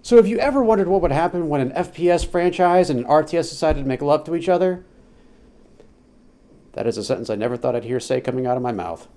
So have you ever wondered what would happen when an FPS franchise and an RTS decided to make love to each other? That is a sentence I never thought I'd hear say coming out of my mouth.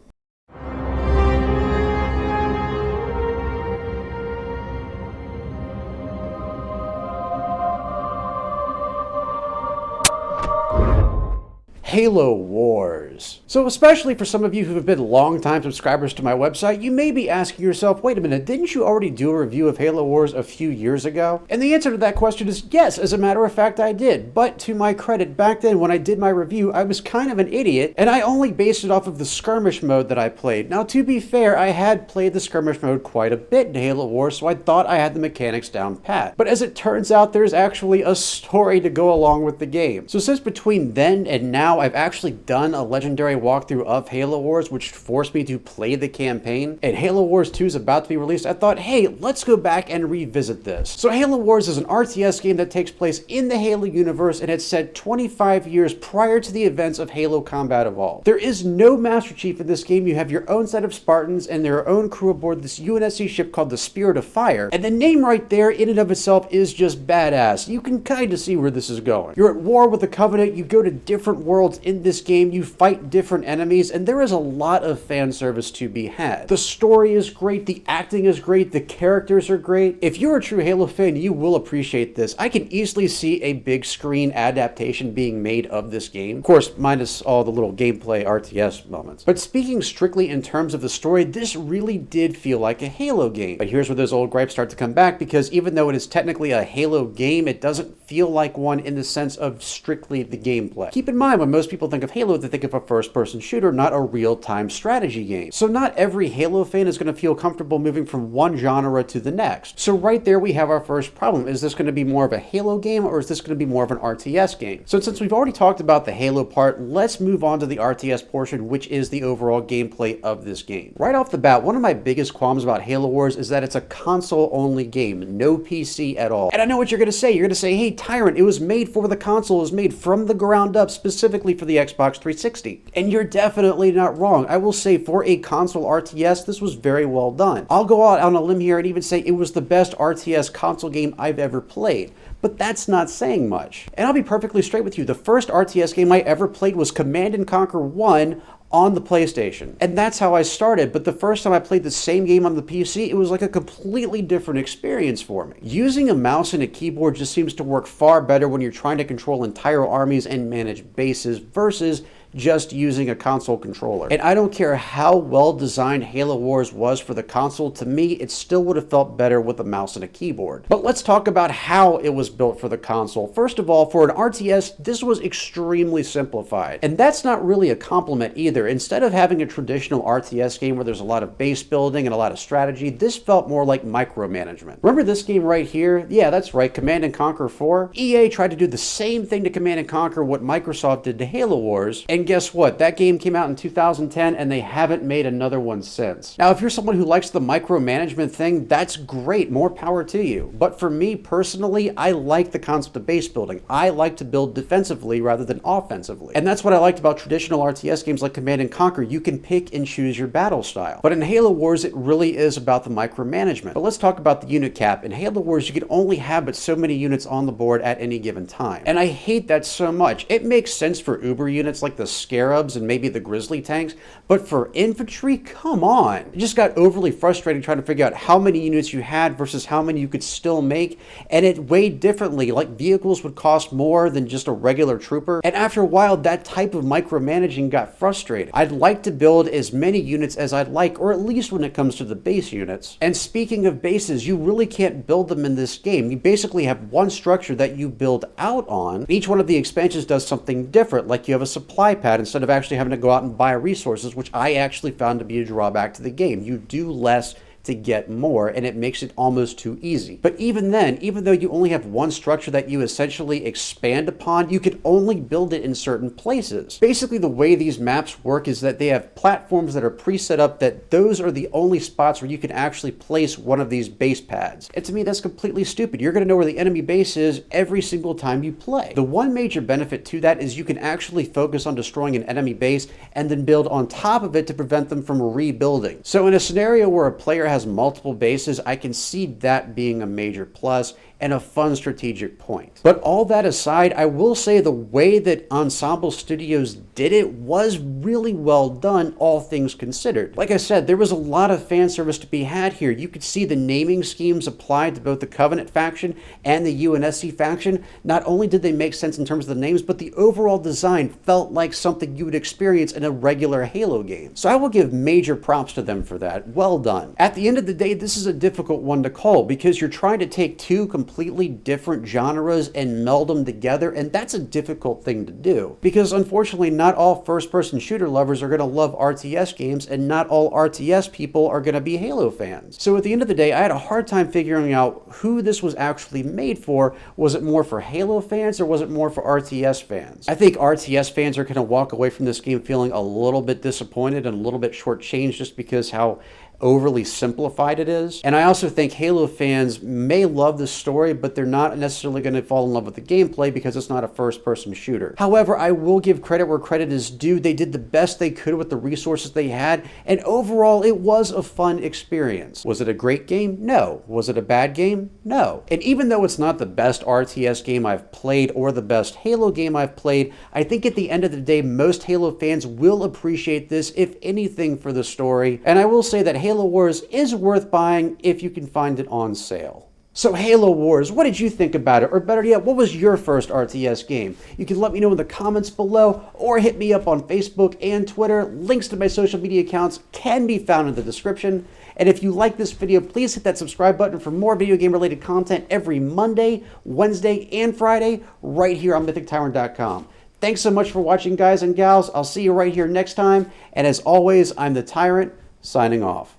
Halo Wars. So especially for some of you who have been long-time subscribers to my website, you may be asking yourself, wait a minute, didn't you already do a review of Halo Wars a few years ago? And the answer to that question is yes, as a matter of fact I did. But to my credit, back then when I did my review, I was kind of an idiot, and I only based it off of the skirmish mode that I played. Now to be fair, I had played the skirmish mode quite a bit in Halo Wars, so I thought I had the mechanics down pat. But as it turns out, there's actually a story to go along with the game. So since between then and now, I've actually done a legendary walkthrough of Halo Wars, which forced me to play the campaign, and Halo Wars 2 is about to be released, I thought, hey, let's go back and revisit this. So Halo Wars is an RTS game that takes place in the Halo universe, and it's set 25 years prior to the events of Halo Combat Evolved. There is no Master Chief in this game. You have your own set of Spartans and their own crew aboard this UNSC ship called the Spirit of Fire, and the name right there in and of itself is just badass. You can kind of see where this is going. You're at war with the Covenant, you go to different worlds in this game, you fight different enemies, and there is a lot of fan service to be had. The story is great, the acting is great, the characters are great. If you're a true Halo fan, you will appreciate this. I can easily see a big screen adaptation being made of this game. Of course, minus all the little gameplay RTS moments. But speaking strictly in terms of the story, this really did feel like a Halo game. But here's where those old gripes start to come back, because even though it is technically a Halo game, it doesn't feel like one in the sense of strictly the gameplay. Keep in mind, when most people think of Halo, they think of a first-person shooter, not a real-time strategy game. So not every Halo fan is going to feel comfortable moving from one genre to the next. So right there we have our first problem. Is this going to be more of a Halo game, or is this going to be more of an RTS game? So since we've already talked about the Halo part, let's move on to the RTS portion, which is the overall gameplay of this game. Right off the bat, one of my biggest qualms about Halo Wars is that it's a console-only game, no PC at all. And I know what you're going to say. You're going to say, hey, Tyrant, it was made for the console, it was made from the ground up specifically for the Xbox 360. And you're definitely not wrong. I will say for a console RTS, this was very well done. I'll go out on a limb here and even say it was the best RTS console game I've ever played. But that's not saying much. And I'll be perfectly straight with you. The first RTS game I ever played was Command & Conquer 1 on the PlayStation. And that's how I started, but the first time I played the same game on the PC, it was like a completely different experience for me. Using a mouse and a keyboard just seems to work far better when you're trying to control entire armies and manage bases versus just using a console controller. And I don't care how well designed Halo Wars was for the console, to me it still would have felt better with a mouse and a keyboard. But let's talk about how it was built for the console. First of all, for an RTS, this was extremely simplified. And that's not really a compliment either. Instead of having a traditional RTS game where there's a lot of base building and a lot of strategy, this felt more like micromanagement. Remember this game right here? Yeah, that's right, Command & Conquer 4. EA tried to do the same thing to Command & Conquer what Microsoft did to Halo Wars, and guess what? That game came out in 2010 and they haven't made another one since. Now, if you're someone who likes the micromanagement thing, that's great, more power to you. But for me personally, I like the concept of base building. I like to build defensively rather than offensively. And that's what I liked about traditional RTS games like Command & Conquer. You can pick and choose your battle style. But in Halo Wars, it really is about the micromanagement. But let's talk about the unit cap. In Halo Wars, you can only have but so many units on the board at any given time. And I hate that so much. It makes sense for Uber units like the Scarabs and maybe the Grizzly tanks, but for infantry, come on. It just got overly frustrating trying to figure out how many units you had versus how many you could still make, and it weighed differently, like vehicles would cost more than just a regular trooper, and after a while that type of micromanaging got frustrating. I'd like to build as many units as I'd like, or at least when it comes to the base units. And speaking of bases, you really can't build them in this game. You basically have one structure that you build out on. Each one of the expansions does something different, like you have a supply pad instead of actually having to go out and buy resources, which I actually found to be a drawback to the game. You do less to get more, and it makes it almost too easy. But even then, even though you only have one structure that you essentially expand upon, you can only build it in certain places. Basically, the way these maps work is that they have platforms that are pre-set up that those are the only spots where you can actually place one of these base pads. And to me, that's completely stupid. You're going to know where the enemy base is every single time you play. The one major benefit to that is you can actually focus on destroying an enemy base and then build on top of it to prevent them from rebuilding. So in a scenario where a player has has multiple bases, I can see that being a major plus and a fun strategic point. But all that aside, I will say the way that Ensemble Studios did it was really well done, all things considered. Like I said, there was a lot of fan service to be had here. You could see the naming schemes applied to both the Covenant faction and the UNSC faction. Not only did they make sense in terms of the names, but the overall design felt like something you would experience in a regular Halo game. So I will give major props to them for that. Well done. At the end of the day, this is a difficult one to call because you're trying to take two completely different genres and meld them together, and that's a difficult thing to do because unfortunately not all first-person shooter lovers are going to love RTS games, and not all RTS people are going to be Halo fans. So at the end of the day, I had a hard time figuring out who this was actually made for. Was it more for Halo fans or was it more for RTS fans? I think RTS fans are going to walk away from this game feeling a little bit disappointed and a little bit shortchanged just because how overly simplified it is. And I also think Halo fans may love the story, but they're not necessarily going to fall in love with the gameplay because it's not a first-person shooter. However, I will give credit where credit is due. They did the best they could with the resources they had, and overall, it was a fun experience. Was it a great game? No. Was it a bad game? No. And even though it's not the best RTS game I've played or the best Halo game I've played, I think at the end of the day, most Halo fans will appreciate this, if anything, for the story. And I will say that Halo Wars is worth buying if you can find it on sale. So Halo Wars, what did you think about it? Or better yet, what was your first RTS game? You can let me know in the comments below or hit me up on Facebook and Twitter. Links to my social media accounts can be found in the description. And if you like this video, please hit that subscribe button for more video game related content every Monday, Wednesday, and Friday right here on MythicTyrant.com. Thanks so much for watching, guys and gals. I'll see you right here next time. And as always, I'm the Tyrant, signing off.